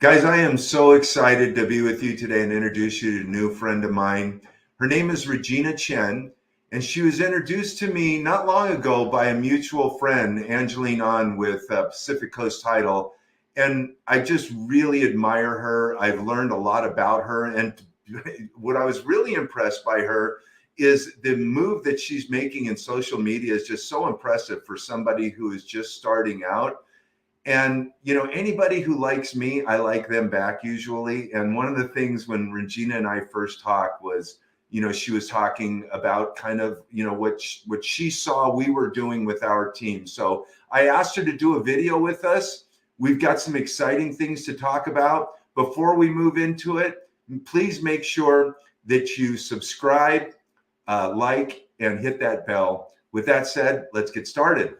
Guys, I am so excited to be with you today and introduce you to a new friend of mine. Her name is Regina Chen, and she was introduced to me not long ago by a mutual friend, Angeline On with Pacific Coast Title. And I just really admire her. I've learned a lot about her. And what I was really impressed by her is the move that she's making in social media is just so impressive for somebody who is just starting out. And, anybody who likes me, I like them back usually. And one of the things when Regina and I first talked was, she was talking about kind of, what she saw we were doing with our team. So I asked her to do a video with us. We've got some exciting things to talk about. Before we move into it, please make sure that you subscribe, like, and hit that bell. With that said, let's get started.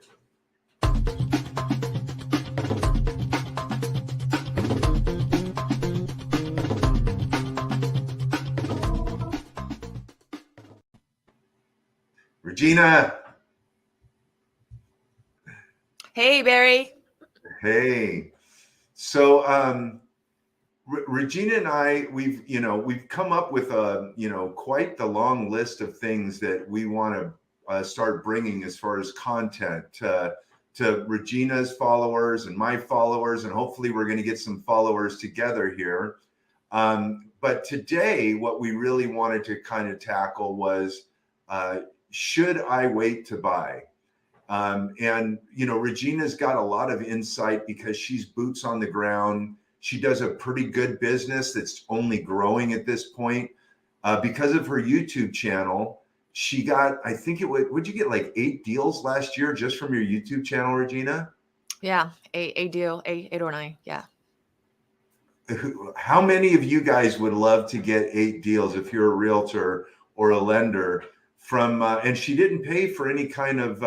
Regina. Hey, Barry. Hey. So Regina and I, we've come up with quite the long list of things that we want to start bringing as far as content to Regina's followers and my followers, and hopefully we're going to get some followers together here. But today, what we really wanted to kind of tackle was, should I wait to buy? And Regina's got a lot of insight because she's boots on the ground. She does a pretty good business that's only growing at this point. Because of her YouTube channel, she got, I think would you get like 8 deals last year just from your YouTube channel, Regina? Yeah, eight or nine. Yeah. How many of you guys would love to get 8 deals if you're a realtor or a lender from, and she didn't pay for any kind of,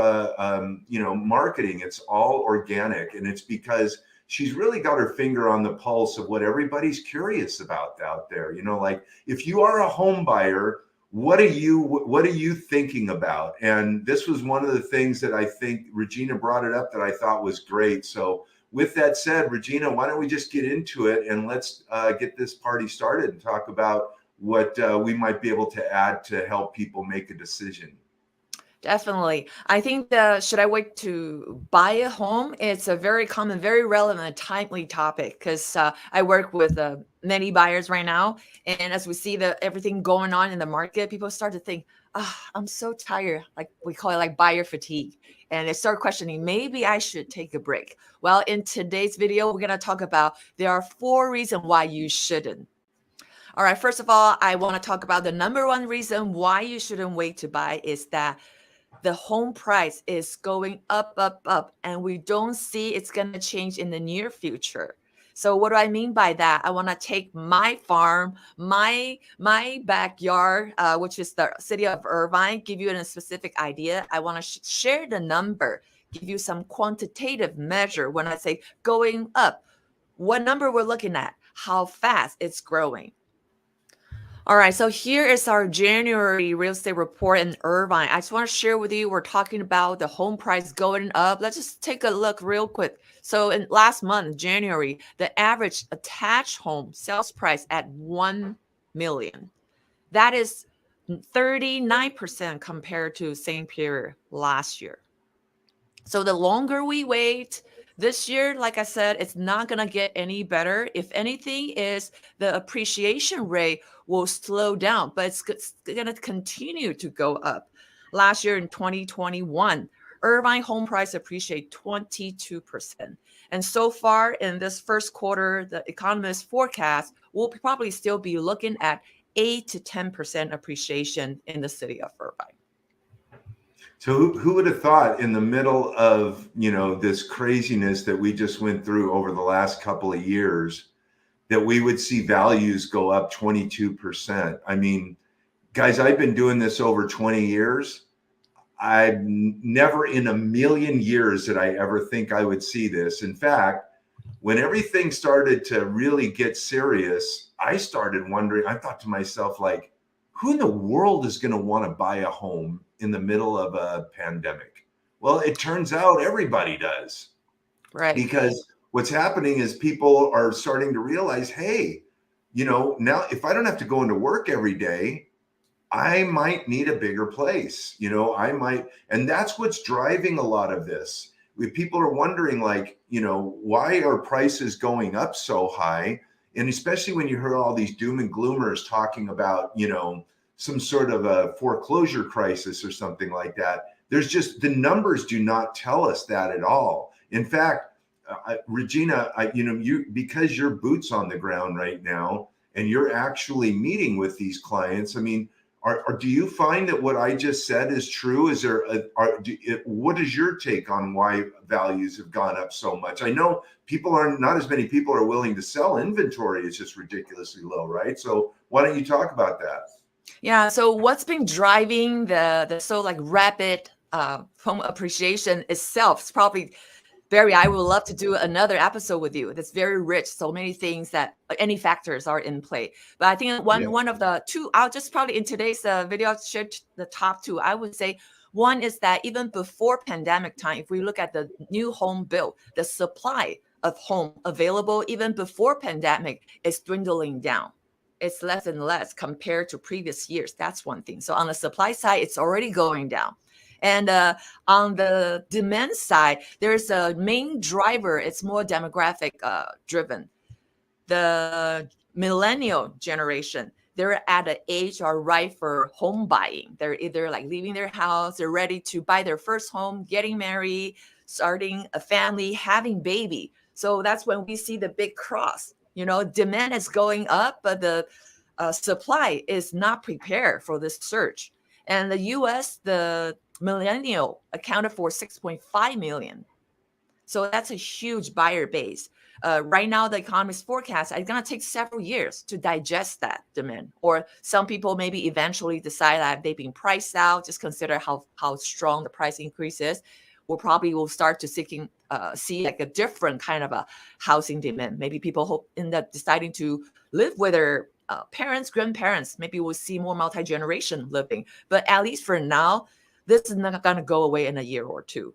marketing. It's all organic. And it's because she's really got her finger on the pulse of what everybody's curious about out there. Like if you are a home buyer, what are you thinking about? And this was one of the things that I think Regina brought it up that I thought was great. So with that said, Regina, why don't we just get into it and let's get this party started and talk about what we might be able to add to help people make a decision. Definitely. I think should I wait to buy a home? It's a very common, very relevant, timely topic because I work with many buyers right now. And as we see everything going on in the market, people start to think, I'm so tired. Like we call it like buyer fatigue. And they start questioning, maybe I should take a break. Well, in today's video, we're going to talk about there are 4 reasons why you shouldn't. All right, first of all, I want to talk about the number 1 reason why you shouldn't wait to buy is that the home price is going up, and we don't see it's going to change in the near future. So what do I mean by that? I want to take my farm, my backyard, which is the city of Irvine, give you a specific idea. I want to share the number, give you some quantitative measure. When I say going up, what number we're looking at, how fast it's growing. All right, so here is our January real estate report in Irvine. I just want to share with you, we're talking about the home price going up. Let's just take a look real quick. So in last month, January, the average attached home sales price at $1 million. That is 39% compared to same period last year. So the longer we wait, this year, like I said, it's not going to get any better. If anything, is the appreciation rate will slow down, but it's going to continue to go up. Last year in 2021, Irvine home price appreciated 22%. And so far in this first quarter, the economists forecast will probably still be looking at 8 to 10% appreciation in the city of Irvine. So who would have thought in the middle of, this craziness that we just went through over the last couple of years that we would see values go up 22%? I mean, guys, I've been doing this over 20 years. I've never in a million years did I ever think I would see this. In fact, when everything started to really get serious, I started wondering, I thought to myself, like, who in the world is going to want to buy a home in the middle of a pandemic? Well, it turns out everybody does. Right. Because what's happening is people are starting to realize, hey, now if I don't have to go into work every day, I might need a bigger place. I might, and that's what's driving a lot of this. People are wondering, like, why are prices going up so high? And especially when you hear all these doom and gloomers talking about, some sort of a foreclosure crisis or something like that. There's just, the numbers do not tell us that at all. In fact, Regina, because you're boots on the ground right now and you're actually meeting with these clients, I mean, do you find that what I just said is true? Is there what is your take on why values have gone up so much? I know not as many people are willing to sell. Inventory is just ridiculously low, right? So why don't you talk about that? Yeah. So what's been driving the so like rapid home appreciation itself is probably, Barry, I would love to do another episode with you. That's very rich. So many things that any factors are in play. But I think one of the two, I'll just probably in today's video, I'll share the top two. I would say one is that even before pandemic time, if we look at the new home build, the supply of home available even before pandemic is dwindling down. It's less and less compared to previous years. That's one thing. So on the supply side, it's already going down. And on the demand side, there's a main driver. It's more demographic driven. The millennial generation, they're at an age are ripe for home buying. They're either like leaving their house, they're ready to buy their first home, getting married, starting a family, having baby. So that's when we see the big cross. Demand is going up, but the supply is not prepared for this surge. And the U.S., the millennial accounted for 6.5 million. So that's a huge buyer base. Right now, the economist forecast it's going to take several years to digest that demand. Or some people maybe eventually decide that they've been priced out. Just consider how strong the price increase is. Will start to see like a different kind of a housing demand. Maybe people end up deciding to live with their parents, grandparents. Maybe we'll see more multi-generation living. But at least for now, this is not going to go away in a year or two.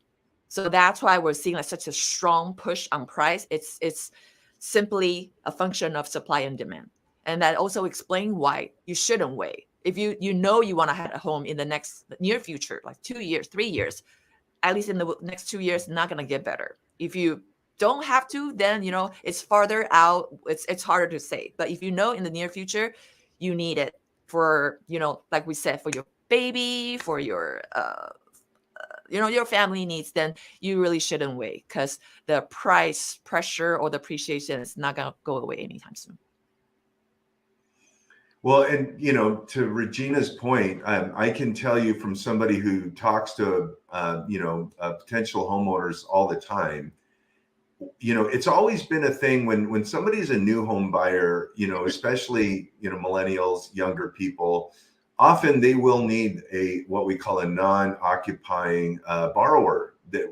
So that's why we're seeing like such a strong push on price. It's simply a function of supply and demand. And that also explains why you shouldn't wait. If you want to have a home in the near future, like 2 years, 3 years, at least in the next 2 years, not going to get better. If you don't have to, then, it's farther out. It's harder to say. But if in the near future, you need it for, like we said, for your baby, for your, your family needs, then you really shouldn't wait because the price pressure or the appreciation is not going to go away anytime soon. Well, and, to Regina's point, I can tell you from somebody who talks to, potential homeowners all the time, it's always been a thing when somebody's a new home buyer, especially, millennials, younger people, often they will need what we call a non-occupying borrower that,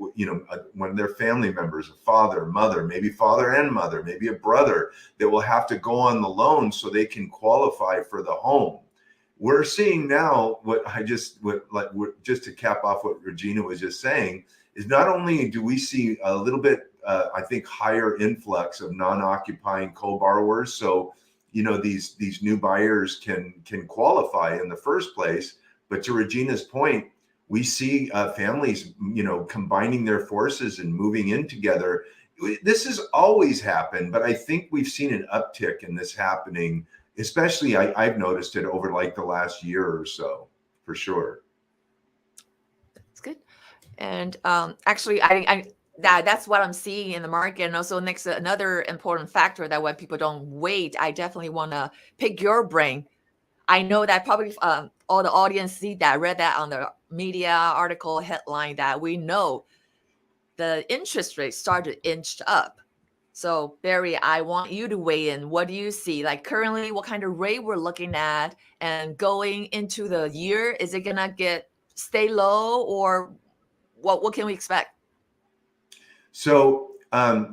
one of their family members, a father, mother, maybe father and mother, maybe a brother that will have to go on the loan so they can qualify for the home. We're seeing now just to cap off what Regina was just saying is not only do we see a little bit, I think, higher influx of non-occupying co-borrowers. So, these new buyers can qualify in the first place. But to Regina's point, we see families, combining their forces and moving in together. This has always happened, but I think we've seen an uptick in this happening, especially I've noticed it over like the last year or so, for sure. That's good. And actually, that's what I'm seeing in the market. And also another important factor that when people don't wait, I definitely want to pick your brain. I know that probably all the audience read that on the media article headline that we know the interest rate started to inch up. So Barry, I want you to weigh in. What do you see? Like currently, what kind of rate we're looking at, and going into the year, is it gonna stay low, or what can we expect? So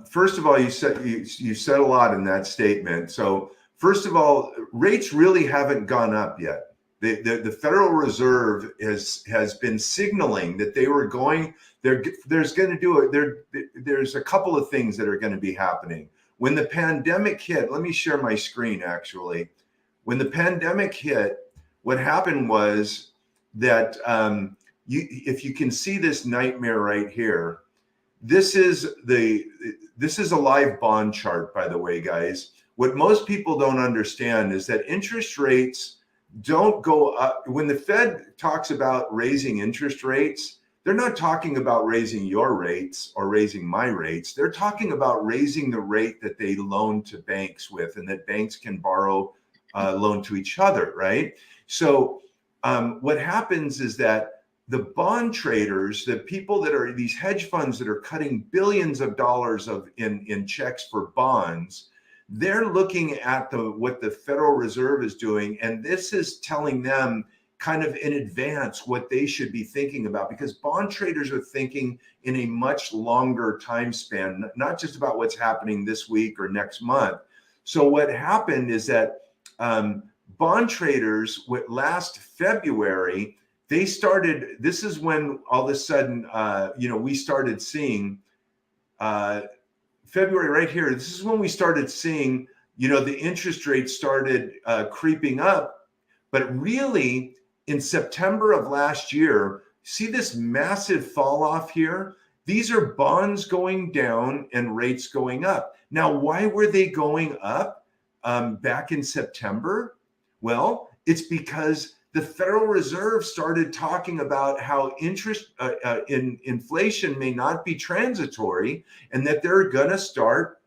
first of all, you said a lot in that statement. So first of all, rates really haven't gone up yet. The Federal Reserve has been signaling that they were going. There's going to do it. There's a couple of things that are going to be happening when the pandemic hit. Let me share my screen. Actually, when the pandemic hit, what happened was that if you can see this nightmare right here, this is a live bond chart, by the way, guys. What most people don't understand is that interest rates don't go up. When the Fed talks about raising interest rates, they're not talking about raising your rates or raising my rates. They're talking about raising the rate that they loan to banks with, and that banks can borrow, loan to each other, right? So what happens is that the bond traders, the people that are these hedge funds that are cutting billions of dollars in checks for bonds, they're looking at what the Federal Reserve is doing, and this is telling them kind of in advance what they should be thinking about, because bond traders are thinking in a much longer time span, not just about what's happening this week or next month. So what happened is that bond traders, last February, they started, this is when all of a sudden, we started seeing February right here. This is when we started seeing, the interest rates started creeping up. But really, in September of last year, see this massive fall off here? These are bonds going down and rates going up. Now, why were they going up back in September? Well, it's because the Federal Reserve started talking about how inflation may not be transitory, and that they're going to start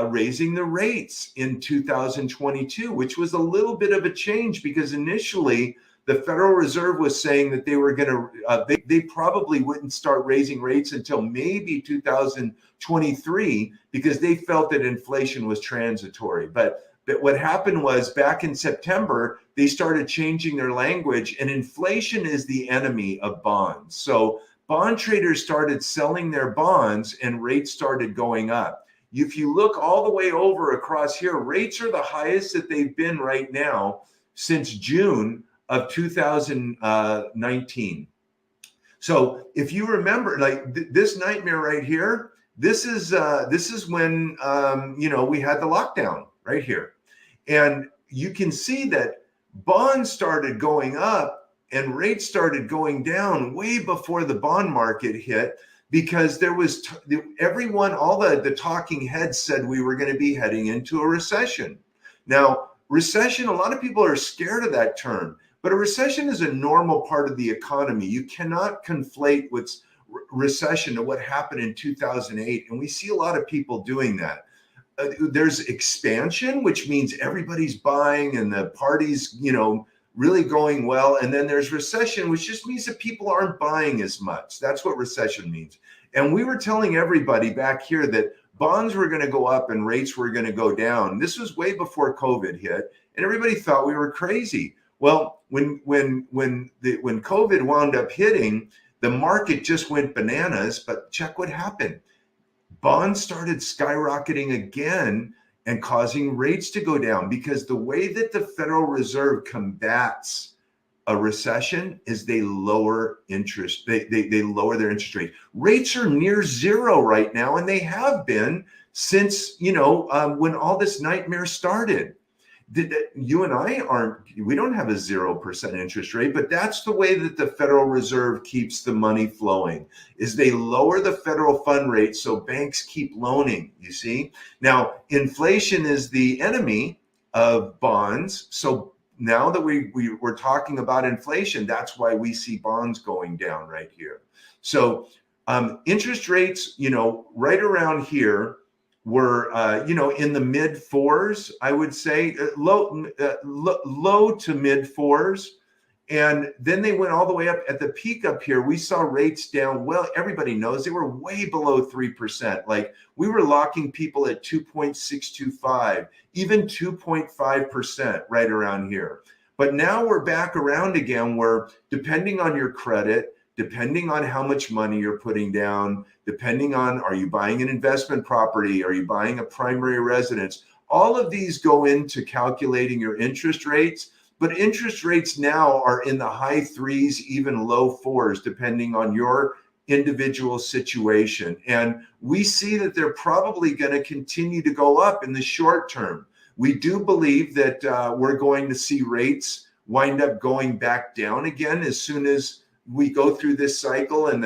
raising the rates in 2022, which was a little bit of a change, because initially the Federal Reserve was saying that they were going to, they probably wouldn't start raising rates until maybe 2023, because they felt that inflation was transitory. But what happened was, back in September, they started changing their language, and inflation is the enemy of bonds. So bond traders started selling their bonds and rates started going up. If you look all the way over across here, rates are the highest that they've been right now since June of 2019. So if you remember, like this nightmare right here, this is when we had the lockdown right here. And you can see that bonds started going up and rates started going down way before the bond market hit, because there was all the talking heads said we were going to be heading into a recession. Now, recession, a lot of people are scared of that term, but a recession is a normal part of the economy. You cannot conflate what's recession to what happened in 2008. And we see a lot of people doing that. There's expansion, which means everybody's buying and the party's, really going well. And then there's recession, which just means that people aren't buying as much. That's what recession means. And we were telling everybody back here that bonds were going to go up and rates were going to go down. This was way before COVID hit, and everybody thought we were crazy. Well, when COVID wound up hitting, the market just went bananas. But check what happened. Bonds started skyrocketing again and causing rates to go down, because the way that the Federal Reserve combats a recession is they lower interest. They lower their interest rate. Rates are near zero right now, and they have been since when all this nightmare started. You and I we don't have a 0% interest rate, but that's the way that the Federal Reserve keeps the money flowing, is they lower the federal fund rate so banks keep loaning, you see? Now, inflation is the enemy of bonds. So now that we're talking about inflation, that's why we see bonds going down right here. So interest rates, right around here, were in the mid fours, I would say, low to mid fours, and then they went all the way up. At the peak up here, we saw rates down. Well, everybody knows they were way below 3%. Like, we were locking people at 2.625, even 2.5% right around here. But now we're back around again, where depending on your credit, depending on how much money you're putting down, depending on, are you buying an investment property? Are you buying a primary residence? All of these go into calculating your interest rates. but interest rates now are in the high threes, even low fours, depending on your individual situation. And we see that they're probably going to continue to go up in the short term. We do believe that we're going to see rates wind up going back down again as soon as we go through this cycle and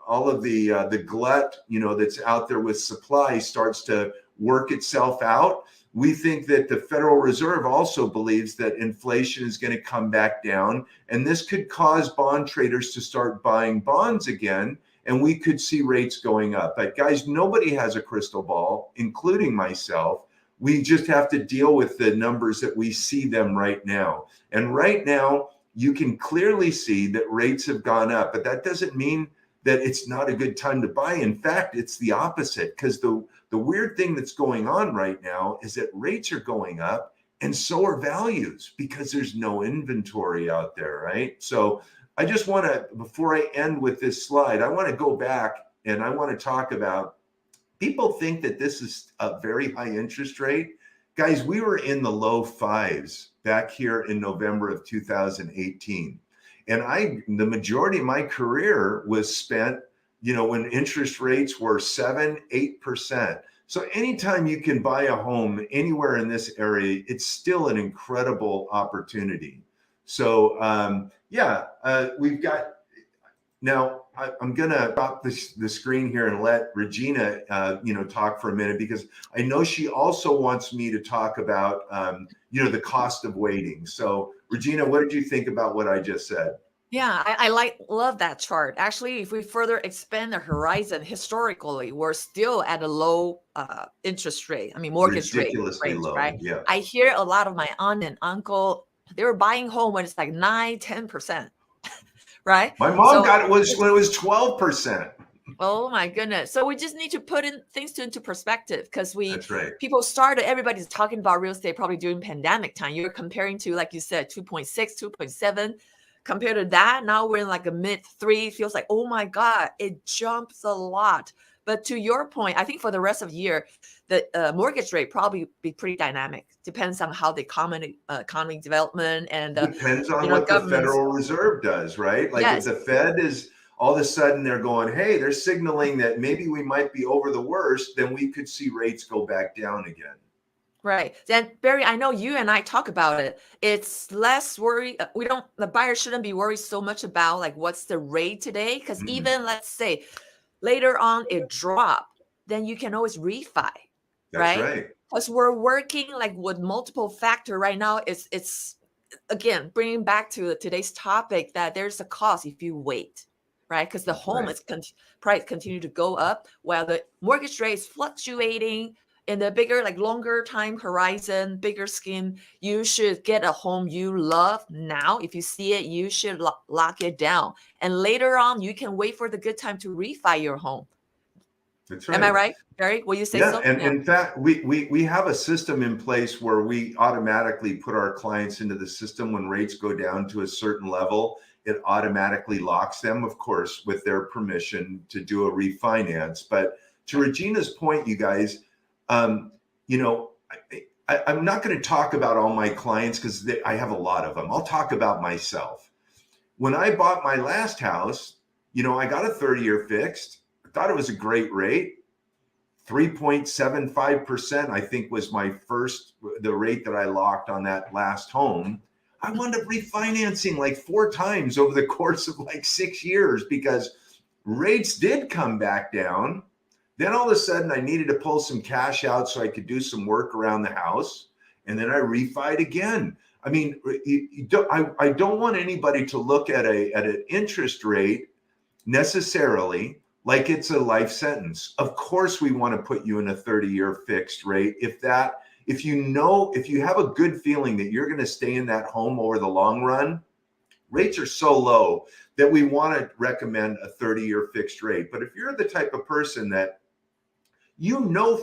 all of the glut, that's out there with supply starts to work itself out. We think that the Federal Reserve also believes that inflation is going to come back down, and this could cause bond traders to start buying bonds again, and we could see rates going up. But guys, nobody has a crystal ball, including myself. We just have to deal with the numbers that we see them right now. And right now, you can clearly see that rates have gone up, but that doesn't mean that it's not a good time to buy. In fact, it's the opposite, because the weird thing that's going on right now is that rates are going up and so are values, because there's no inventory out there, right? So I just want to, before I end with this slide, I want to go back and I want to talk about, people think that this is a very high interest rate. Guys, we were in the low fives back here in November of 2018. And the majority of my career was spent, when interest rates were 7-8%. So anytime you can buy a home anywhere in this area, it's still an incredible opportunity. So we've got, now I'm going to stop the screen here and let Regina, talk for a minute, because I know she also wants me to talk about, the cost of waiting. So Regina, what did you think about what I just said? Yeah, I love that chart. Actually, if we further expand the horizon, historically, we're still at a low interest rate. I mean, mortgage rate Ridiculously range, low. right? Yeah. I hear a lot of my aunt and uncle, they were buying home when it's like 9-10%, right? My mom got it when it was 12%. Oh my goodness. So we just need to put things into perspective, because That's right. everybody's talking about real estate probably during pandemic time. You're comparing to, like you said, 2.6, 2.7. Compared to that, now we're in like a mid-3. Feels like, oh my God, it jumps a lot. But to your point, I think for the rest of the year, the mortgage rate probably be pretty dynamic. Depends on how the economy development and depends on what the Federal Reserve does, right? Like if the Fed is all of a sudden they're going, hey, they're signaling that maybe we might be over the worst, then we could see rates go back down again. Right. Then Barry, I know you and I talk about it. It's less worry. The buyer shouldn't be worried so much about like what's the rate today. Because even let's say later on it dropped, then you can always refi. That's right. Because we're working like with multiple factor right now. It's again, bringing back to today's topic, that there's a cost if you wait, right? Because the home is price continue to go up while the mortgage rate is fluctuating. In the bigger, like longer time horizon, bigger scheme, you should get a home you love now. If you see it, you should lock it down. And later on, you can wait for the good time to refi your home. That's right. Am I right, Barry? Will you say so? And in fact, we have a system in place where we automatically put our clients into the system when rates go down to a certain level. It automatically locks them, of course, with their permission to do a refinance. But to Regina's point, you guys, I'm not going to talk about all my clients because I have a lot of them. I'll talk about myself. When I bought my last house, I got a 30-year fixed. I thought it was a great rate. 3.75%, I think, was the rate that I locked on that last home. I wound up refinancing like 4 times over the course of like 6 years because rates did come back down. Then all of a sudden I needed to pull some cash out so I could do some work around the house. And then I refied again. I mean, I don't want anybody to look at an interest rate necessarily like it's a life sentence. Of course, we want to put you in a 30-year fixed rate. If you have a good feeling that you're going to stay in that home over the long run, rates are so low that we want to recommend a 30-year fixed rate. But if you're the type of person that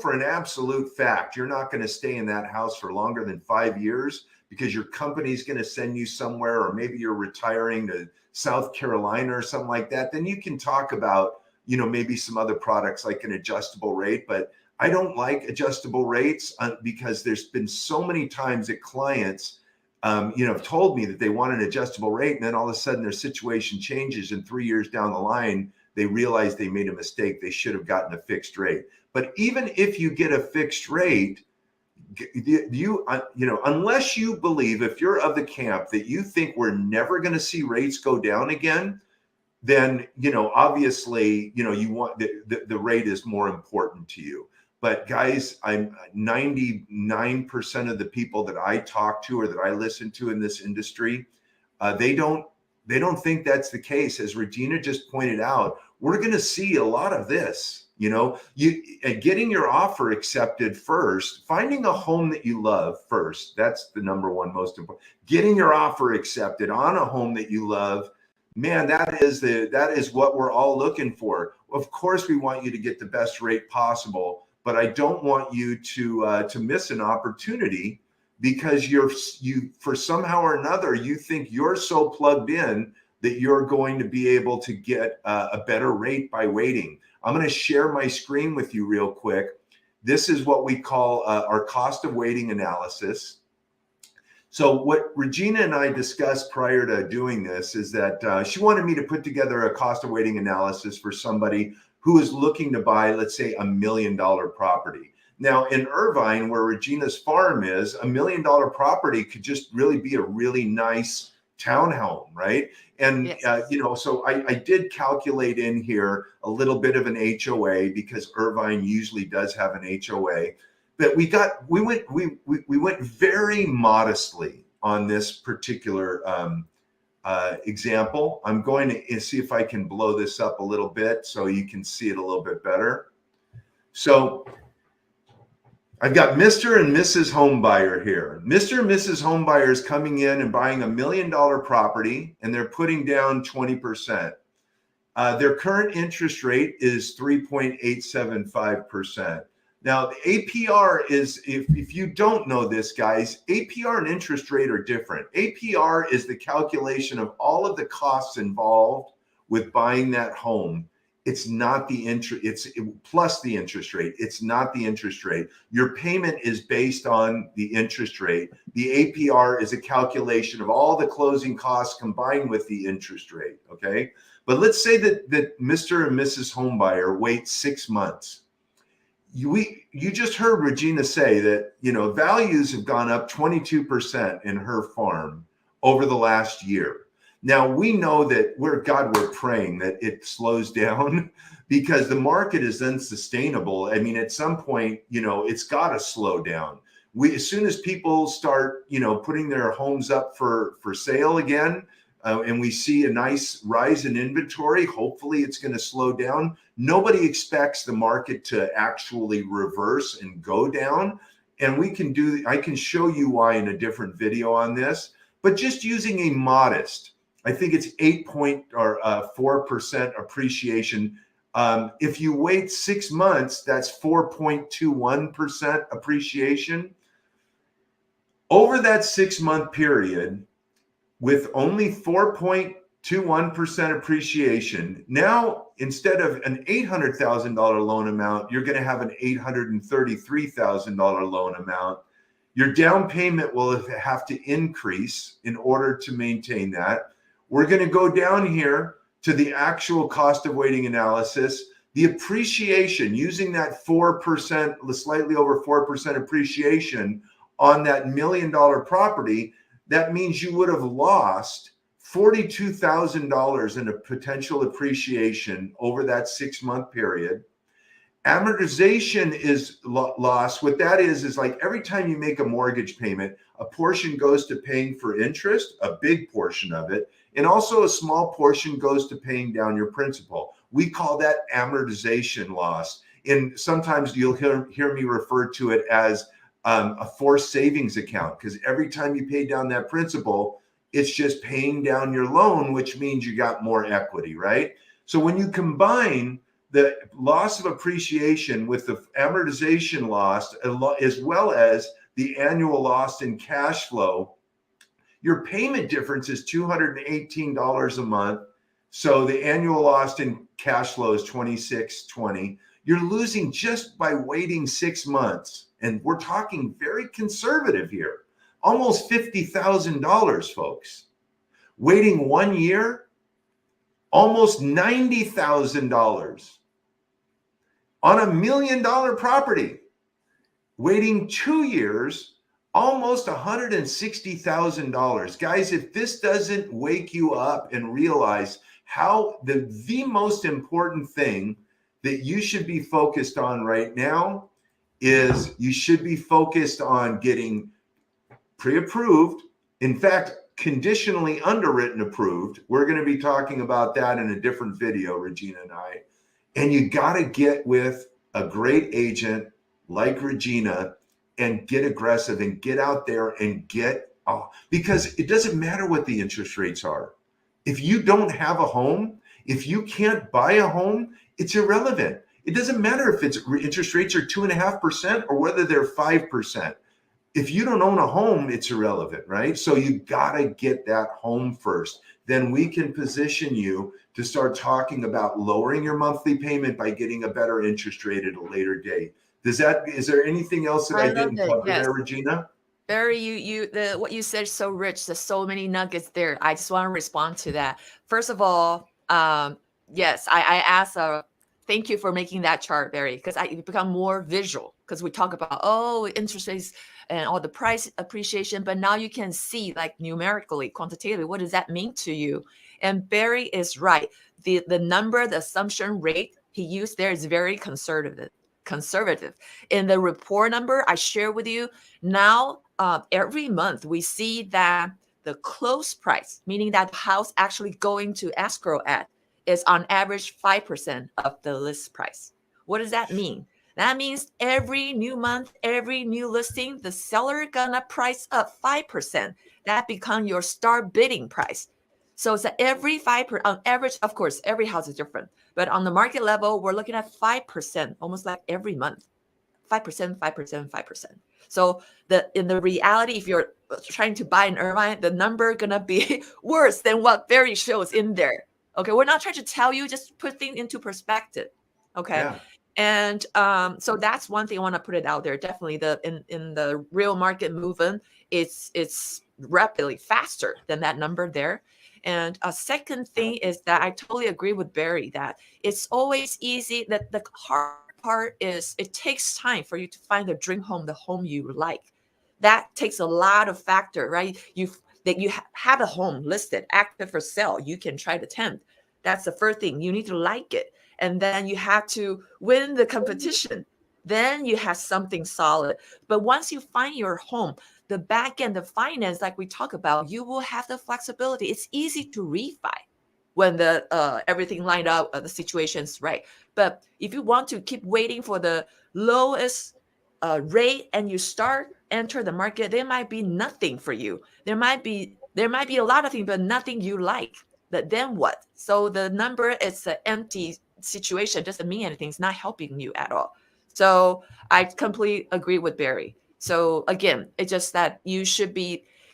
for an absolute fact you're not going to stay in that house for longer than 5 years because your company's going to send you somewhere, or maybe you're retiring to South Carolina or something like that, then you can talk about, maybe some other products like an adjustable rate. But I don't like adjustable rates because there's been so many times that clients have told me that they want an adjustable rate, and then all of a sudden their situation changes, and 3 years down the line, they realize they made a mistake. They should have gotten a fixed rate. But even if you get a fixed rate, unless you believe, if you're of the camp that you think we're never going to see rates go down again, then, obviously, you want the rate is more important to you. But guys, I'm 99% of the people that I talk to or that I listen to in this industry, they don't think that's the case. As Regina just pointed out, we're going to see a lot of this. Getting your offer accepted first, finding a home that you love first. That's the number one most important. Getting your offer accepted on a home that you love. Man, that is what we're all looking for. Of course, we want you to get the best rate possible, but I don't want you to miss an opportunity because you for somehow or another you think you're so plugged in that you're going to be able to get a better rate by waiting. I'm going to share my screen with you real quick. This is what we call our cost of waiting analysis. So what Regina and I discussed prior to doing this is that she wanted me to put together a cost of waiting analysis for somebody who is looking to buy, let's say, $1 million property. Now in Irvine, where Regina's farm is, $1 million property could just really be a really nice townhome, right? And yes. So I did calculate in here a little bit of an HOA because Irvine usually does have an HOA. But we went very modestly on this particular example. I'm going to see if I can blow this up a little bit so you can see it a little bit better. So I've got Mr. and Mrs. Homebuyer here. Mr. and Mrs. Homebuyer is coming in and buying $1 million property, and they're putting down 20%. Their current interest rate is 3.875%. Now, the APR is, if you don't know this, guys, APR and interest rate are different. APR is the calculation of all of the costs involved with buying that home. It's not the interest, plus the interest rate. It's not the interest rate. Your payment is based on the interest rate. The APR is a calculation of all the closing costs combined with the interest rate, okay? But let's say that Mr. and Mrs. Homebuyer wait 6 months. You just heard Regina say that, values have gone up 22% in her farm over the last year. Now, we know that we're praying that it slows down because the market is unsustainable. I mean, at some point, it's got to slow down. As soon as people start, putting their homes up for sale again, and we see a nice rise in inventory, hopefully it's going to slow down. Nobody expects the market to actually reverse and go down. And I can show you why in a different video on this, but just using a modest, I think it's 4% appreciation. If you wait 6 months, that's 4.21% appreciation. Over that 6-month period, with only 4.21% appreciation, now instead of an $800,000 loan amount, you're going to have an $833,000 loan amount. Your down payment will have to increase in order to maintain that. We're going to go down here to the actual cost of waiting analysis. The appreciation, using that 4%, slightly over 4% appreciation on that $1 million property, that means you would have lost $42,000 in a potential appreciation over that 6-month period. Amortization is loss. What that is like every time you make a mortgage payment, a portion goes to paying for interest, a big portion of it, and also a small portion goes to paying down your principal. We call that amortization loss. And sometimes you'll hear me refer to it as a forced savings account, because every time you pay down that principal, it's just paying down your loan, which means you got more equity, right? So when you combine the loss of appreciation with the amortization loss, as well as the annual loss in cash flow, your payment difference is $218 a month. So the annual loss in cash flow is $26.20. You're losing just by waiting 6 months. And we're talking very conservative here. almost $50,000, folks. Waiting 1 year, almost $90,000. On $1 million property, waiting 2 years, almost $160,000. Guys, if this doesn't wake you up and realize how the most important thing that you should be focused on right now is you should be focused on getting pre-approved. In fact, conditionally underwritten approved. We're going to be talking about that in a different video, Regina and I. And you got to get with a great agent like Regina and get aggressive and get out there and because it doesn't matter what the interest rates are. If you don't have a home, if you can't buy a home, it's irrelevant. It doesn't matter if interest rates are 2.5% or whether they're 5%. If you don't own a home, it's irrelevant, right? So you got to get that home first. Then we can position you to start talking about lowering your monthly payment by getting a better interest rate at a later date. Is there anything else that I didn't cover there, Regina? Barry, what you said is so rich. There's so many nuggets there. I just want to respond to that. First of all, yes, I asked, thank you for making that chart, Barry, because I become more visual because we talk about, interest rates and all the price appreciation, but now you can see like numerically, quantitatively, what does that mean to you? And Barry is right. The number, the assumption rate he used there is very conservative. In the report number I share with you now, every month we see that the close price, meaning that the house actually going to escrow at, is on average 5% of the list price. What does that mean? That means every new month, every new listing, the seller gonna price up 5%. That become your start bidding price. So it's every 5% on average. Of course, every house is different, but on the market level, we're looking at 5%, almost like every month, 5%, 5%, 5%. So in the reality, if you're trying to buy an Irvine, the number gonna be worse than what Barry shows in there. Okay, we're not trying to tell you, just put things into perspective. Okay. Yeah. And so that's one thing I want to put it out there. Definitely in the real market movement, it's rapidly faster than that number there. And a second thing is that I totally agree with Barry that it's always easy. That the hard part is it takes time for you to find the dream home, the home you like. That takes a lot of factor, right? That you have a home listed, active for sale, you can try to tempt. That's the first thing. You need to like it. And then you have to win the competition. Then you have something solid. But once you find your home, the back end, the finance, like we talk about, you will have the flexibility. It's easy to refi when the everything lined up, the situation's right. But if you want to keep waiting for the lowest rate and you enter the market, there might be nothing for you. There might be a lot of things, but nothing you like. But then what? So the number is an empty situation, doesn't mean anything. It's not helping you at all. So I completely agree with Barry. So again, it's just that you should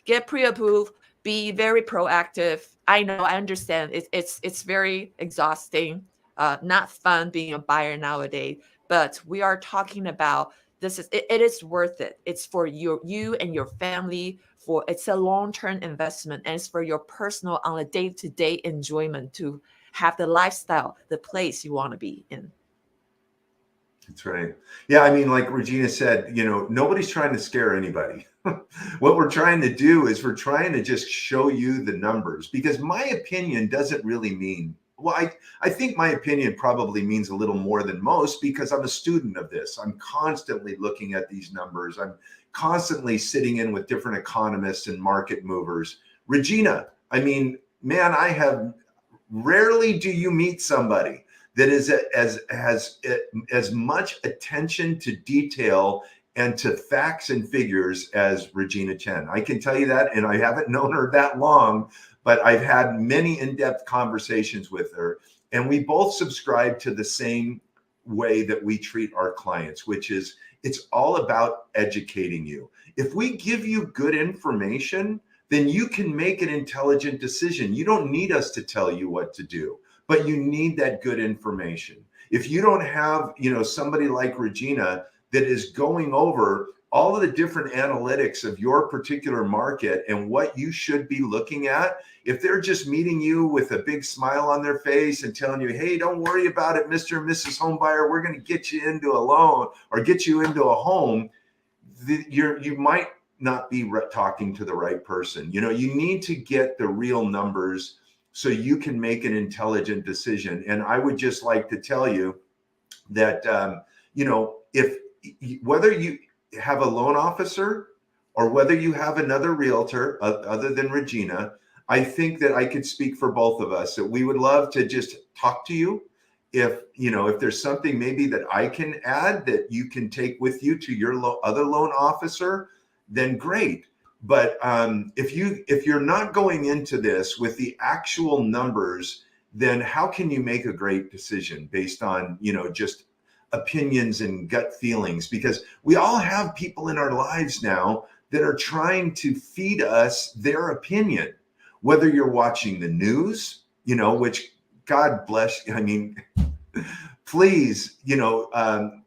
get pre-approved, be very proactive. I know, I understand. It's very exhausting, not fun being a buyer nowadays. But we are talking about it is worth it. It's for you and your family. It's a long-term investment, and it's for your personal on a day-to-day enjoyment to have the lifestyle, the place you want to be in. That's right. Yeah, I mean, like Regina said, nobody's trying to scare anybody. What we're trying to do is we're trying to just show you the numbers, because my opinion doesn't really mean, well, I think my opinion probably means a little more than most, because I'm a student of this. I'm constantly looking at these numbers. I'm constantly sitting in with different economists and market movers. Regina, I mean, man, rarely do you meet somebody that has as much attention to detail and to facts and figures as Regina Chen. I can tell you that, and I haven't known her that long, but I've had many in-depth conversations with her, and we both subscribe to the same way that we treat our clients, which is it's all about educating you. If we give you good information, then you can make an intelligent decision. You don't need us to tell you what to do, but you need that good information. If you don't have, somebody like Regina that is going over all of the different analytics of your particular market and what you should be looking at. If they're just meeting you with a big smile on their face and telling you, hey, don't worry about it, Mr. and Mrs. Homebuyer, we're going to get you into a loan or get you into a home, you might not be talking to the right person. You need to get the real numbers so you can make an intelligent decision. And I would just like to tell you that, if whether you have a loan officer or whether you have another realtor other than Regina, I think that I could speak for both of us that we would love to just talk to you. If there's something maybe that I can add that you can take with you to your other loan officer, then great. But if you're not going into this with the actual numbers, then how can you make a great decision based on just opinions and gut feelings? Because we all have people in our lives now that are trying to feed us their opinion, whether you're watching the news, which God bless. I mean, please, don't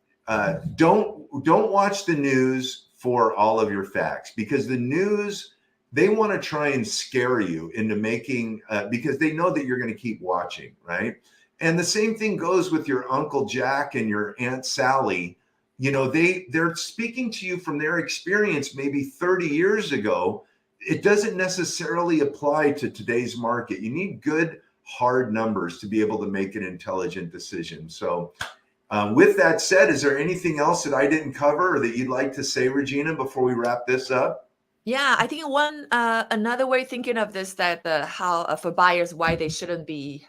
watch the news for all of your facts, because the news, they want to try and scare you into making, because they know that you're going to keep watching, right? And the same thing goes with your Uncle Jack and your Aunt Sally. They're speaking to you from their experience maybe 30 years ago. It doesn't necessarily apply to today's market. You need good, hard numbers to be able to make an intelligent decision. So with that said, is there anything else that I didn't cover or that you'd like to say, Regina, before we wrap this up? Yeah, I think another way thinking of this, that how for buyers why they shouldn't be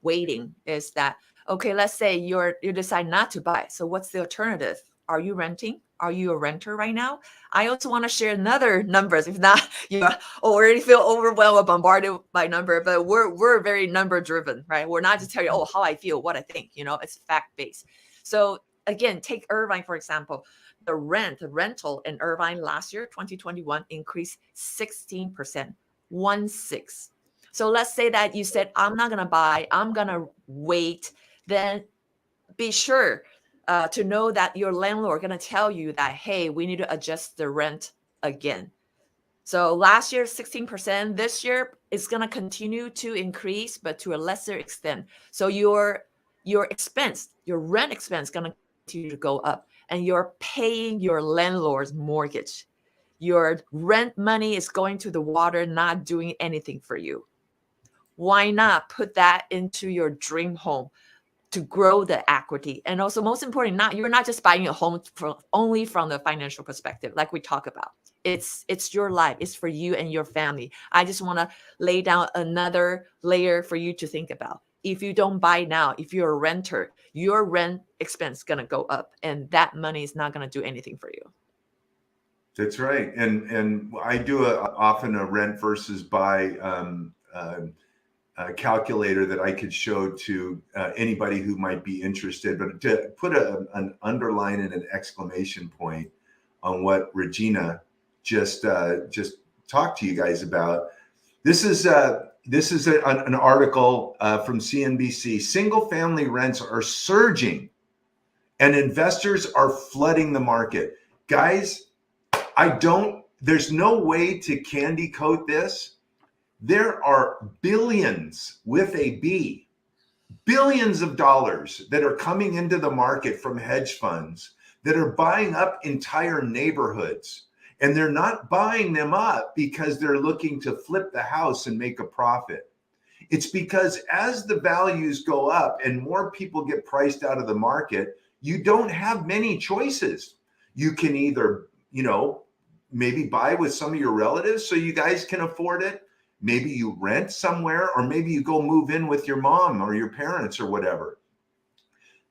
waiting, is that, okay, let's say you decide not to buy. So what's the alternative? Are you renting? Are you a renter right now? I also want to share another numbers. If not, you already feel overwhelmed or bombarded by number, but we're very number driven, right? We're not just telling you, how I feel, what I think, it's fact based. So again, take Irvine, for example. The rental in Irvine last year, 2021, increased 16%, 16. So let's say that you said, I'm not going to buy, I'm going to wait. Then be sure to know that your landlord going to tell you that, hey, we need to adjust the rent again. So last year, 16%. This year, it's going to continue to increase, but to a lesser extent. So your expense, your rent expense, is going to continue to go up, and you're paying your landlord's mortgage. Your rent money is going to the water, not doing anything for you. Why not put that into your dream home to grow the equity? And also, most important, you're not just buying a home only from the financial perspective, like we talk about. It's your life. It's for you and your family. I just want to lay down another layer for you to think about. If you don't buy now, if you're a renter, your rent expense is going to go up, and that money is not going to do anything for you. That's right. And I do often a rent versus buy calculator that I could show to anybody who might be interested. But to put an underline and an exclamation point on what Regina just talked to you guys about, this is an article from CNBC. Single family rents are surging and investors are flooding the market. Guys, there's no way to candy coat this. There are billions with a B, billions of dollars that are coming into the market from hedge funds that are buying up entire neighborhoods. And they're not buying them up because they're looking to flip the house and make a profit. It's because as the values go up and more people get priced out of the market, you don't have many choices. You can either, maybe buy with some of your relatives so you guys can afford it. Maybe you rent somewhere, or maybe you go move in with your mom or your parents or whatever.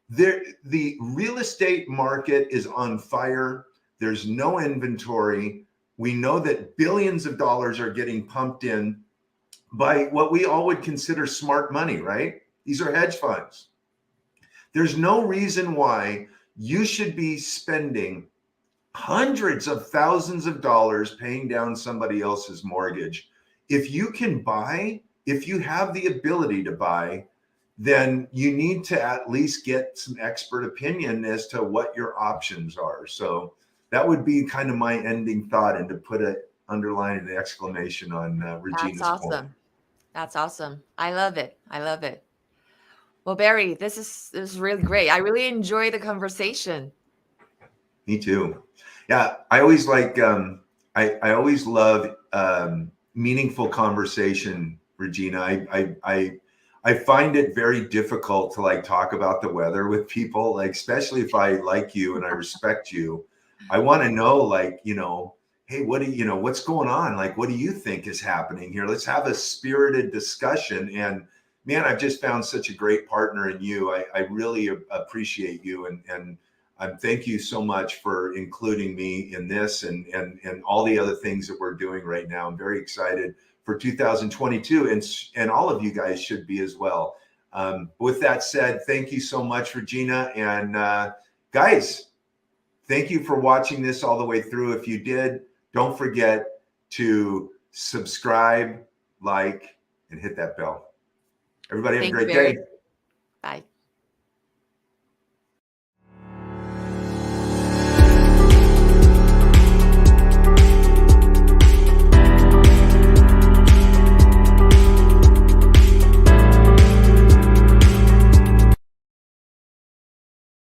The real estate market is on fire. There's no inventory. We know that billions of dollars are getting pumped in by what we all would consider smart money, right? These are hedge funds. There's no reason why you should be spending hundreds of thousands of dollars paying down somebody else's mortgage. If you can buy, if you have the ability to buy, then you need to at least get some expert opinion as to what your options are. So that would be kind of my ending thought, and to put a underline and an exclamation on That's Regina's point. awesome. That's awesome. I love it. I love it. Well, Barry, this is really great. I really enjoy the conversation. Me too. Yeah, I always like I always love meaningful conversation, Regina. I find it very difficult to like talk about the weather with people, like especially if I like you and I respect you. I want to know, like, hey, what do you know, what's going on? Like, what do you think is happening here? Let's have a spirited discussion. And man, I've just found such a great partner in you. I really appreciate you, and thank you so much for including me in this, and all the other things that we're doing right now. I'm very excited for 2022, and all of you guys should be as well. With that said, thank you so much, Regina, and guys, thank you for watching this all the way through. If you did, don't forget to subscribe, like, and hit that bell. Everybody have a Thank you, great Barry. day. Bye.